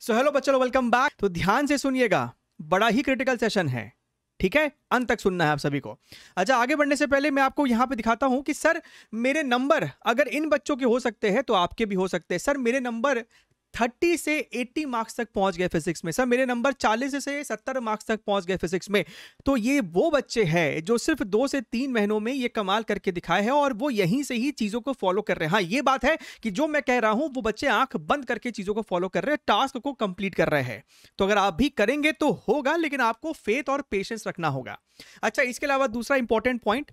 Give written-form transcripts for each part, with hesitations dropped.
So hello बच्चों, welcome back. तो ध्यान से सुनिएगा, बड़ा ही क्रिटिकल सेशन है, ठीक है? अंत तक सुनना है आप सभी को। अच्छा, आगे बढ़ने से पहले मैं आपको यहां पे दिखाता हूं कि सर मेरे नंबर अगर इन बच्चों के हो सकते हैं तो आपके भी हो सकते हैं। सर मेरे नंबर 30 से 80 मार्क्स तक पहुंच गए फिजिक्स में। सर मेरे नंबर 40 से 70 मार्क्स तक पहुंच गए फिजिक्स में। तो ये वो बच्चे हैं जो सिर्फ 2 से 3 महीनों में ये कमाल करके दिखाए हैं और वो यहीं से ही चीजों को फॉलो कर रहे हैं। हाँ, ये बात है कि जो मैं कह रहा हूं वो बच्चे आंख बंद करके चीजों को फॉलो कर रहे हैं, टास्क को कंप्लीट कर रहे हैं। तो अगर आप भी करेंगे तो होगा, लेकिन आपको फेथ और पेशेंस रखना होगा। अच्छा, इसके अलावा दूसरा इंपॉर्टेंट पॉइंट,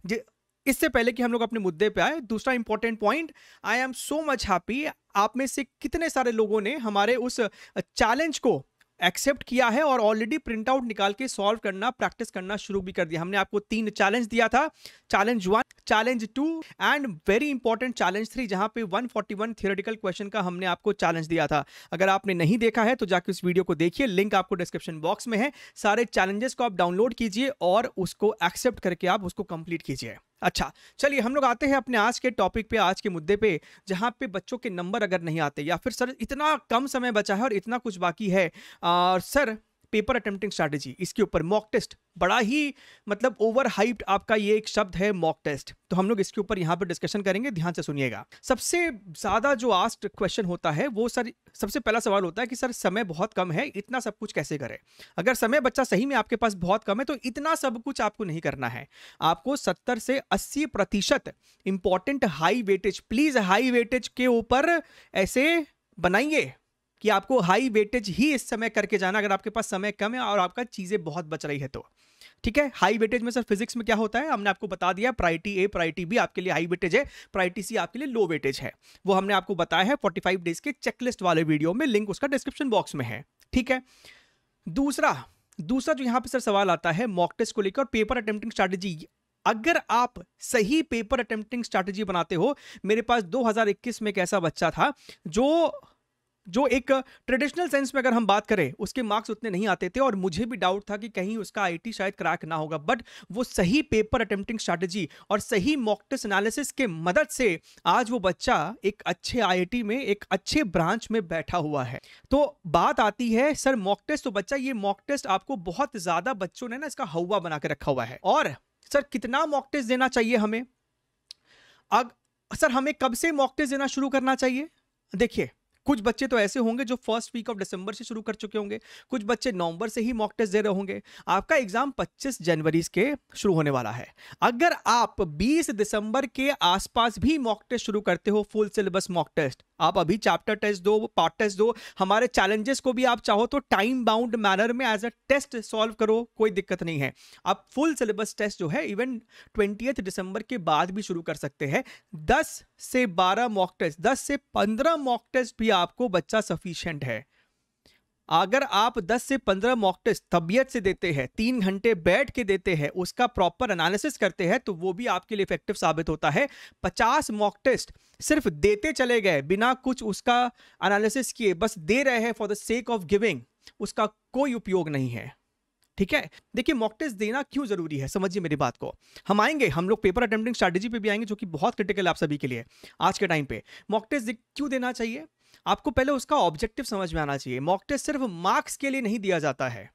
इससे पहले कि हम लोग अपने मुद्दे पे आए, दूसरा important point, I am so much happy आप में से कितने सारे लोगों ने हमारे उस चैलेंज को एक्सेप्ट किया है और ऑलरेडी प्रिंट आउट निकाल के सॉल्व करना, प्रैक्टिस करना शुरू भी कर दिया। हमने आपको 3 चैलेंज दिया था, challenge 1, challenge 2 and very important challenge 3, जहां पे 141 थियोरेटिकल क्वेश्चन का हमने आपको चैलेंज दिया था। अगर आपने नहीं देखा है तो जाके उस वीडियो को देखिए, लिंक आपको डिस्क्रिप्शन बॉक्स में है। सारे चैलेंजेस को आप डाउनलोड कीजिए और उसको एक्सेप्ट करके आप उसको कंप्लीट कीजिए। अच्छा, चलिए हम लोग आते हैं अपने आज के टॉपिक पे, आज के मुद्दे पे, जहां पे बच्चों के नंबर अगर नहीं आते या फिर सर इतना कम समय बचा है और इतना कुछ बाकी है, और सर पेपर अटेम्प्टिंग स्ट्रैटेजी, इसके ऊपर मॉक टेस्ट, बड़ा ही मतलब ओवर हाइप्ड आपका ये एक शब्द है मॉक टेस्ट। तो हम लोग इसके ऊपर यहां पर डिस्कशन करेंगे, ध्यान से सुनिएगा। सबसे ज्यादा जो आस्क्ड क्वेश्चन होता है वो सर, सबसे पहला सवाल होता है कि सर समय बहुत कम है, इतना सब कुछ कैसे करें? अगर समय बच्चा सही में आपके पास बहुत कम है तो इतना सब कुछ आपको नहीं करना है। आपको 70 से 80% important high weightage, please high weightage के ऊपर ऐसे बनाइए कि आपको हाई वेटेज ही इस समय करके जाना, अगर आपके पास समय कम है और आपका चीजें बहुत बच रही है तो। ठीक है, हाई वेटेज में सर फिजिक्स में क्या होता है हमने आपको बता दिया, प्रायोरिटी ए प्रायोरिटी बी आपके लिए हाई वेटेज है, प्रायोरिटी सी आपके लिए लो वेटेज है। वो हमने आपको बताया है 45 डेज के चेकलिस्ट वाले वीडियो में, लिंक उसका डिस्क्रिप्शन बॉक्स में है। ठीक है, दूसरा जो यहां पे सर सवाल आता है मॉक टेस्ट को लेकर, पेपर अटेम्प्टिंग स्ट्रैटेजी। अगर आप सही पेपर अटेम्प्टिंग स्ट्रैटेजी बनाते हो, मेरे पास 2021 में एक ऐसा बच्चा था जो एक ट्रेडिशनल सेंस में अगर हम बात करें, उसके मार्क्स उतने नहीं आते थे और मुझे भी डाउट था कि कहीं उसका आईटी शायद क्रैक ना होगा, बट वो सही पेपर अटेम्प्टिंग स्ट्रैटेजी और सही मॉक टेस्ट एनालिसिस के मदद से आज वो बच्चा एक अच्छे आईआईटी में, एक अच्छे ब्रांच में बैठा हुआ है। तो बात आती है सर मॉक टेस्ट, तो बच्चा ये मॉक टेस्ट आपको बहुत ज्यादा बच्चों ने ना इसका हवा बना के रखा हुआ है। और सर कितना मॉक टेस्ट देना चाहिए हमें? सर हमें कब से मॉक टेस्ट देना शुरू करना चाहिए? देखिए, कुछ बच्चे तो ऐसे होंगे जो फर्स्ट वीक ऑफ दिसंबर से शुरू कर चुके होंगे, कुछ बच्चे नवंबर से ही मॉक टेस्ट दे रहे होंगे। आपका एग्जाम 25 जनवरी के शुरू होने वाला है। अगर आप 20 दिसंबर के आसपास भी मॉक टेस्ट शुरू करते हो, फुल सिलेबस मॉक टेस्ट, आप अभी चैप्टर टेस्ट दो, पार्ट टेस्ट दो, हमारे चैलेंजेस को भी आप चाहो तो टाइम बाउंड मैनर में एज अ टेस्ट सॉल्व करो, कोई दिक्कत नहीं है। आप फुल सिलेबस टेस्ट जो है इवन 20 दिसंबर के बाद भी शुरू कर सकते हैं। 10 से 12 मॉक टेस्ट, 10 से 15 मॉक टेस्ट भी आपको बच्चा सफिशिएंट है। अगर आप 10 से 15 मॉक टेस्ट तबीयत से देते हैं, 3 घंटे बैठ के देते हैं, उसका प्रॉपर एनालिसिस करते हैं, तो वो भी आपके लिए इफेक्टिव साबित होता है। 50 मॉक टेस्ट सिर्फ देते चले गए बिना कुछ उसका एनालिसिस किए, बस दे रहे हैं for the sake of giving, उसका कोई उपयोग नहीं है। ठीक है, देखिए मॉक टेस्ट देना क्यों जरूरी है, समझिए मेरी बात को। हम आएंगे, हम लोग पेपर अटेम्प्टिंग स्ट्रैटेजी पे भी आएंगे, जो कि बहुत क्रिटिकल है आप सभी के लिए आज के टाइम पे। मॉक टेस्ट क्यों देना चाहिए? आपको पहले उसका ऑब्जेक्टिव समझ में आना चाहिए। मॉक टेस्ट सिर्फ मार्क्स के लिए नहीं दिया जाता है।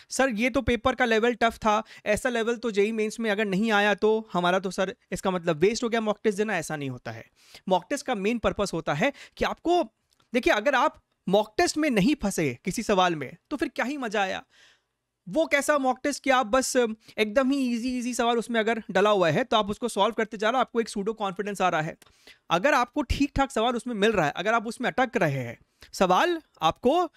सर ये तो पेपर का लेवल टफ था, ऐसा लेवल तो जेईई मेंस में अगर नहीं आया तो हमारा तो सर इसका मतलब वेस्ट हो गया मॉक टेस्ट देना, ऐसा नहीं होता है। मॉक टेस्ट का मेन पर्पस होता है कि आपको, देखिए अगर आप मॉक टेस्ट में नहीं फंसे किसी सवाल में तो फिर क्या ही मजा आया। वो कैसा मॉक टेस्ट कि आप बस एकदम ही इजी सवाल उसमें अगर डला हुआ है तो आप उसको सॉल्व करते जा रहे हो, आपको एक सूडो कॉन्फिडेंस आ रहा है। अगर आपको ठीक ठाक सवाल उसमें मिल रहा है, अगर आप उसमें अटक रहे हैं, सवाल आपको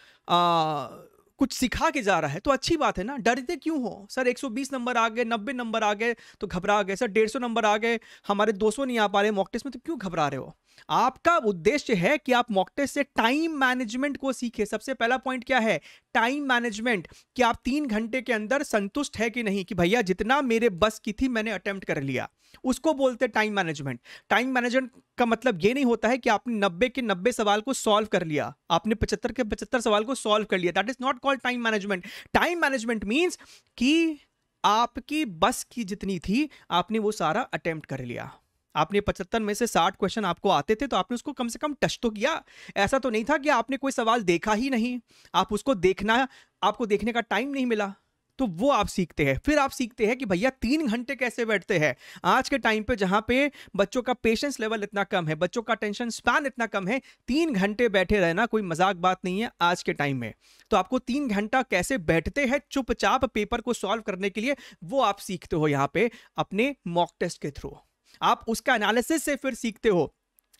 कुछ सिखा के जा रहा है, तो अच्छी बात है ना। डरते क्यों हो? सर 120 नंबर आ गए, 90 नंबर आ गए तो घबरा गए, सर 150 नंबर आ गए, हमारे 200 नहीं आ पा रहे मॉक टेस्ट में, तो क्यों घबरा रहे हो? आपका उद्देश्य है कि आप मॉक टेस्ट से टाइम मैनेजमेंट को सीखें। सबसे पहला पॉइंट क्या है? टाइम मैनेजमेंट, कि आप 3 घंटे के अंदर संतुष्ट है कि नहीं, कि भैया जितना मेरे बस की थी मैंने अटेम्प्ट कर लिया, उसको बोलते हैं टाइम मैनेजमेंट। टाइम मैनेजमेंट का मतलब ये नहीं होता है कि आपने 90 के 90 सवाल को सॉल्व कर लिया, आपने 75 के 75 सवाल को सॉल्व कर लिया, that is not called time management. Time management means कि आपकी बस की जितनी थी आपने वो सारा अटेम्प्ट कर लिया। आपने 75 में से 60 क्वेश्चन आपको आते थे, तो आपने उसको कम से कम टच तो किया। ऐसा तो नहीं था कि आपने कोई सवाल देखा ही नहीं, आप उसको देखना, आपको देखने का टाइम नहीं मिला, तो वो आप सीखते हैं। फिर आप सीखते हैं कि भैया 3 घंटे कैसे बैठते हैं। आज के टाइम पे जहां पे बच्चों का पेशेंस लेवल इतना कम है, बच्चों का टेंशन स्पैन इतना कम है, 3 घंटे बैठे रहना कोई मजाक बात नहीं है आज के टाइम में। तो आपको 3 घंटा कैसे बैठते हैं चुपचाप पेपर को सॉल्व करने के लिए, वो आप सीखते हो यहाँ पे अपने मॉक टेस्ट के थ्रू। आप उसका एनालिसिस से फिर सीखते हो।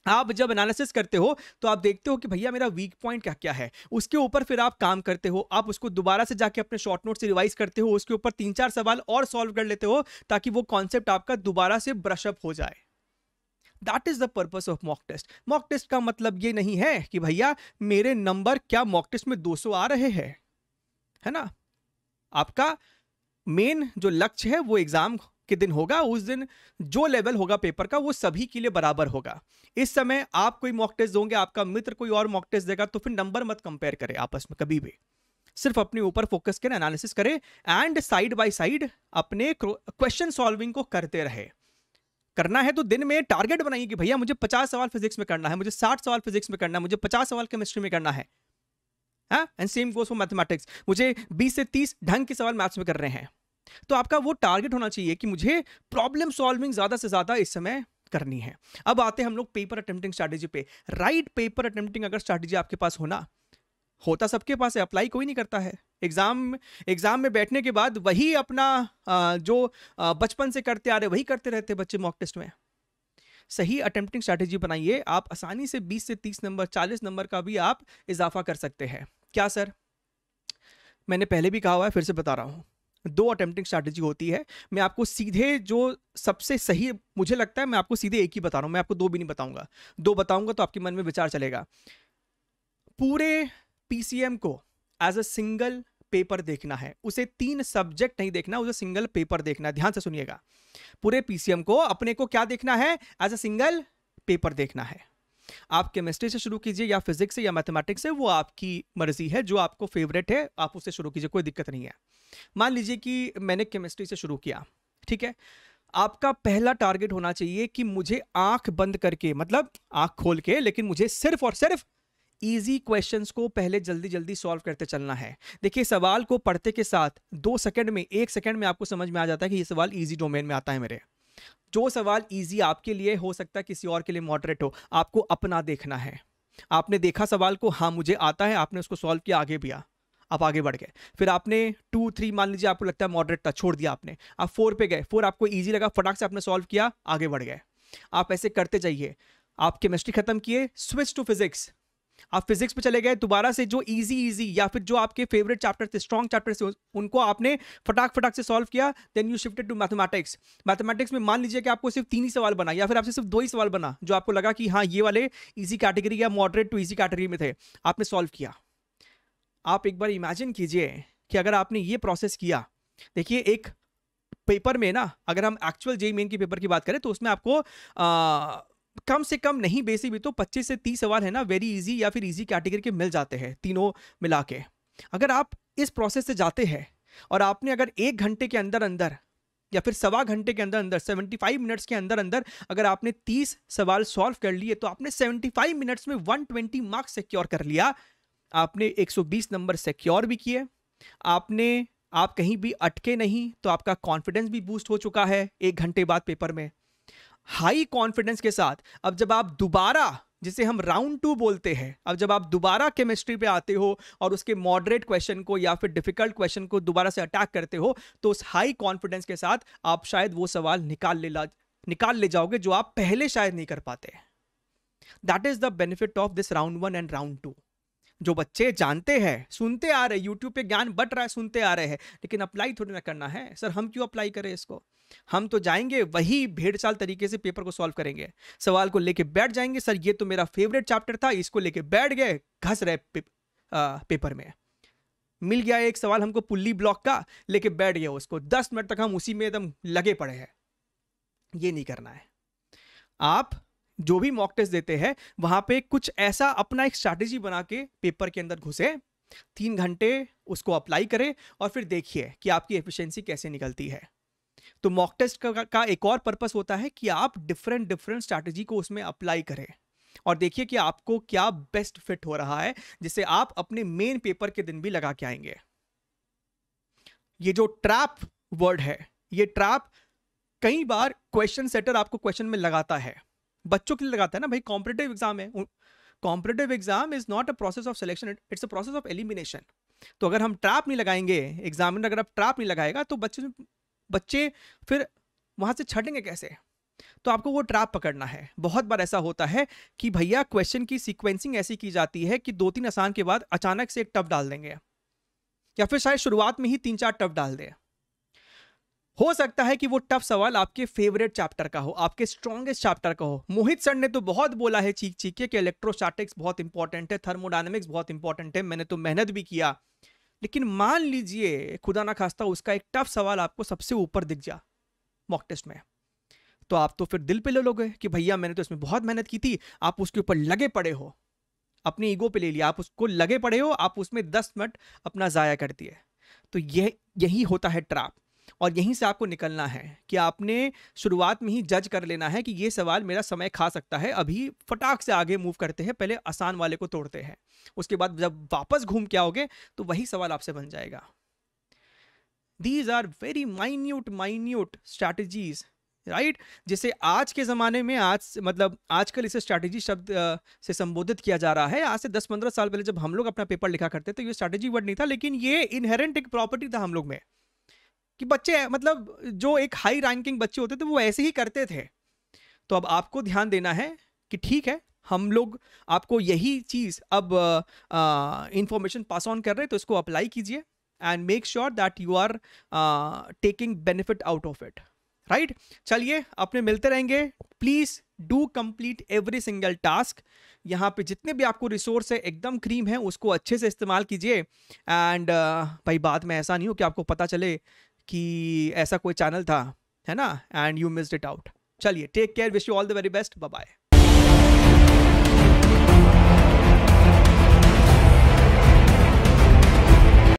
आप जब एनालिसिस करते हो तो आप देखते हो कि भैया मेरा वीक पॉइंट क्या क्या है, उसके ऊपर फिर आप काम करते हो। आप उसको दोबारा से जाके अपने शॉर्ट नोट से रिवाइज करते हो, उसके ऊपर 3-4 सवाल और सॉल्व कर लेते हो, ताकि वो कॉन्सेप्ट आपका दोबारा से ब्रश अप हो जाए। That is the purpose of mock test. Mock test का मतलब ये नहीं है कि भैया मेरे नंबर क्या मॉक टेस्ट में 200 आ रहे हैं, है ना। आपका मेन जो लक्ष्य है वो एग्जाम के दिन होगा, उस दिन जो लेवल होगा पेपर का वो सभी के लिए बराबर होगा। इस समय आप कोई मॉक टेस्ट दोगे, आपका मित्र कोई और मॉक टेस्ट देगा, तो फिर नंबर मत कंपेयर करें आपस में कभी भी। सिर्फ अपने ऊपर फोकस करें, एनालिसिस करें एंड साइड बाय साइड अपने क्वेश्चन सॉल्विंग को करते रहे। करना है तो दिन में टारगेट बनाइए कि भैया मुझे 50 सवाल फिजिक्स में करना है, मुझे 60 सवाल फिजिक्स में करना है, मुझे 50 सवाल केमिस्ट्री में करना है। And same goes for mathematics, मुझे 20 से 30 ढंग के सवाल मैथ्स में कर रहे हैं। तो आपका वो टारगेट होना चाहिए कि मुझे प्रॉब्लम सॉल्विंग ज्यादा से ज्यादा इस समय करनी है। अब आते हैं हम लोग पेपर अटेम्प्टिंग स्ट्रैटेजी पे। राइट पेपर अटेम्प्टिंग अगर स्ट्रैटेजी आपके पास होता सबके पास है, अप्लाई कोई नहीं करता है। एग्जाम में बैठने के बाद वही अपना जो बचपन से करते आ रहे वही करते रहते बच्चे मॉक टेस्ट में। सही अटेम्प्टिंग स्ट्रैटेजी बनाइए, आप आसानी से 20 से 30 नंबर 40 नंबर का भी आप इजाफा कर सकते हैं। क्या सर? मैंने पहले भी कहा हुआ है, फिर से बता रहा हूं, 2 अटेम्प्टिंग स्ट्रैटेजी होती है। मैं आपको सीधे जो सबसे सही मुझे लगता है मैं आपको सीधे एक ही बता रहा हूं, मैं आपको 2 भी नहीं बताऊंगा। 2 बताऊंगा तो आपके मन में विचार चलेगा। पूरे पीसीएम को एज अ सिंगल पेपर देखना है, उसे 3 सब्जेक्ट नहीं देखना, उसे सिंगल पेपर देखना है। ध्यान से सुनिएगा, पूरे पीसीएम को अपने को क्या देखना है? एज अ सिंगल पेपर देखना है। आप केमिस्ट्री से शुरू कीजिए या फिजिक्स से या मैथमेटिक्स से, वो आपकी मर्जी है, जो आपको फेवरेट है आप उससे शुरू कीजिए, कोई दिक्कत नहीं है। मान लीजिए कि मैंने केमिस्ट्री से शुरू किया, ठीक है। आपका पहला टारगेट होना चाहिए कि मुझे आंख बंद करके, मतलब आंख खोल के, लेकिन मुझे सिर्फ और सिर्फ इजी क्वेश्चंस को पहले जल्दी जल्दी सॉल्व करते चलना है। देखिए, सवाल को पढ़ते के साथ 2 सेकंड में 1 सेकंड में आपको समझ में आ जाता है कि ये सवाल इजी डोमेन में आता है मेरे। जो सवाल इजी आपके लिए हो सकता है किसी और के लिए मॉडरेट हो, आपको अपना देखना है। आपने देखा सवाल को, हाँ मुझे आता है, आपने उसको सॉल्व किया, आगे भी आप आगे बढ़ गए। फिर आपने 2, 3 मान लीजिए आपको लगता है मॉडरेट था, छोड़ दिया आपने, आप 4 पे गए, 4 आपको इजी लगा, फटाक से आपने सॉल्व किया, आगे बढ़ गए। आप ऐसे करते जाइए। आप केमिस्ट्री खत्म किए, स्विच टू फिजिक्स, आप फिजिक्स पे चले गए, दोबारा से जो इजी या फिर जो आपके फेवरेट चैप्टर थे, स्ट्रॉन्ग चैप्टर थे, उनको आपने फटाक से सॉल्व किया। Then you shifted to mathematics. Mathematics में मान लीजिए कि आपको सिर्फ 3 ही सवाल बना, या फिर आपसे सिर्फ 2 ही सवाल बना, जो आपको लगा कि हाँ ये वाले इजी कैटेगरी या मॉडरेट टू इजी कैटेगरी में थे, आपने सॉल्व किया। आप एक बार इमेजिन कीजिए कि अगर आपने ये प्रोसेस किया। देखिए, एक पेपर में ना, अगर हम एक्चुअल जेईई मेन की पेपर की बात करें तो उसमें आपको कम से कम नहीं बेसिक भी तो 25 से 30 सवाल है ना, वेरी इजी या फिर इजी कैटेगरी के मिल जाते हैं तीनों मिला के। अगर आप इस प्रोसेस से जाते हैं और आपने अगर 1 घंटे के अंदर अंदर या फिर 1.25 घंटे के अंदर अंदर 75 मिनट्स के अंदर अंदर अगर आपने 30 सवाल सॉल्व कर लिए, तो आपने 75 मिनट्स में 120 मार्क्स सिक्योर कर लिया। आपने 120 नंबर सिक्योर भी किए, आप कहीं भी अटके नहीं, तो आपका कॉन्फिडेंस भी बूस्ट हो चुका है 1 घंटे बाद पेपर में। हाई कॉन्फिडेंस के साथ अब जब आप दोबारा, जिसे हम राउंड 2 बोलते हैं, अब जब आप दोबारा केमिस्ट्री पे आते हो और उसके मॉडरेट क्वेश्चन को या फिर डिफिकल्ट क्वेश्चन को दोबारा से अटैक करते हो, तो उस हाई कॉन्फिडेंस के साथ आप शायद वो सवाल निकाल ले जाओगे जो आप पहले शायद नहीं कर पाते। That is the benefit of this round 1 and round 2। जो बच्चे जानते हैं, सुनते आ रहे, यूट्यूब पे ज्ञान बट रहा है, सुनते आ रहे हैं, लेकिन अप्लाई थोड़ी ना करना है। सर हम क्यों अप्लाई करें इसको? हम तो जाएंगे वही भेड़चाल तरीके से पेपर को सॉल्व करेंगे, सवाल को लेके बैठ जाएंगे, सर ये तो मेरा फेवरेट चैप्टर था, इसको लेके बैठ गए, घस रहे पेपर में। मिल गया एक सवाल हमको पुल्ली ब्लॉक का, लेके बैठ गया उसको, 10 मिनट तक हम उसी में एकदम लगे पड़े हैं। ये नहीं करना है। आप जो भी मॉक टेस्ट देते हैं वहां पे कुछ ऐसा अपना एक स्ट्रैटेजी बना के पेपर के अंदर घुसे, 3 घंटे उसको अप्लाई करें और फिर देखिए कि आपकी एफिशिएंसी कैसे निकलती है। तो मॉक टेस्ट का एक और पर्पस होता है कि आप डिफरेंट डिफरेंट स्ट्रैटेजी को उसमें अप्लाई करें और देखिए कि आपको क्या बेस्ट फिट हो रहा है, जिसे आप अपने मेन पेपर के दिन भी लगा के आएंगे। ये जो ट्रैप वर्ड है, ये ट्रैप कई बार क्वेश्चन सेटर आपको क्वेश्चन में लगाता है, बच्चों के लिए लगाता है ना भाई, कॉम्पिटिटिव एग्जाम है। Competitive exam is not a process of selection, it's a process of elimination. तो अगर हम ट्रैप नहीं लगाएंगे, एग्जामिनर अगर आप ट्रैप नहीं लगाएगा तो बच्चे फिर वहां से छटेंगे कैसे? तो आपको वो ट्रैप पकड़ना है। बहुत बार ऐसा होता है कि भैया क्वेश्चन की सीक्वेंसिंग ऐसी की जाती है कि 2-3 आसान के बाद अचानक से एक टफ डाल देंगे, या फिर शायद शुरुआत में ही 3-4 टफ डाल दे। हो सकता है कि वो टफ सवाल आपके फेवरेट चैप्टर का हो, आपके स्ट्रॉन्गेस्ट चैप्टर का हो। मोहित सर ने तो बहुत बोला है चीख चीख के कि इलेक्ट्रोस्टैटिक्स बहुत इंपॉर्टेंट है, थर्मोडायनेमिक्स बहुत इंपॉर्टेंट है, मैंने तो मेहनत भी किया। लेकिन मान लीजिए खुदा ना खास्ता उसका एक टफ सवाल आपको सबसे ऊपर दिख जा मॉक टेस्ट में, तो आप तो फिर दिल पे ले लोगे कि भैया मैंने तो इसमें बहुत मेहनत की थी, आप उसके ऊपर लगे पड़े हो, अपने ईगो पे ले लिया, आप उसको लगे पड़े हो, आप उसमें 10 मिनट अपना जाया कर दिए। तो यही होता है ट्रैप, और यहीं से आपको निकलना है कि आपने शुरुआत में ही जज कर लेना है कि ये सवाल मेरा समय खा सकता है, अभी फटाक से आगे मूव करते हैं, पहले आसान वाले को तोड़ते हैं, उसके बाद जब वापस घूम के आओगे तो वही सवाल आपसे बन जाएगा। These are very minute strategies, right, जिसे आज के ज़माने में आजकल इसे स्ट्रैटेजी शब्द से संबोधित किया जा रहा है। आज से 10-15 साल पहले जब हम लोग अपना पेपर लिखा करते तो ये स्ट्रैटेजी वर्ड नहीं था, लेकिन ये इनहेरेंट एक प्रॉपर्टी था हम लोग में कि बच्चे जो एक हाई रैंकिंग बच्चे होते थे वो ऐसे ही करते थे। तो अब आपको ध्यान देना है कि ठीक है, हम लोग आपको यही चीज़ अब इंफॉर्मेशन पास ऑन कर रहे हैं, तो इसको अप्लाई कीजिए and make sure that you are taking benefit out of it, right. चलिए अपने मिलते रहेंगे, please do complete every single task. यहाँ पे जितने भी आपको रिसोर्स है एकदम क्रीम है, उसको अच्छे से इस्तेमाल कीजिए। एंड भाई बाद में ऐसा नहीं हो कि आपको पता चले कि ऐसा कोई चैनल था, है ना, and you missed it out. चलिए take care, wish you all the very best, bye bye.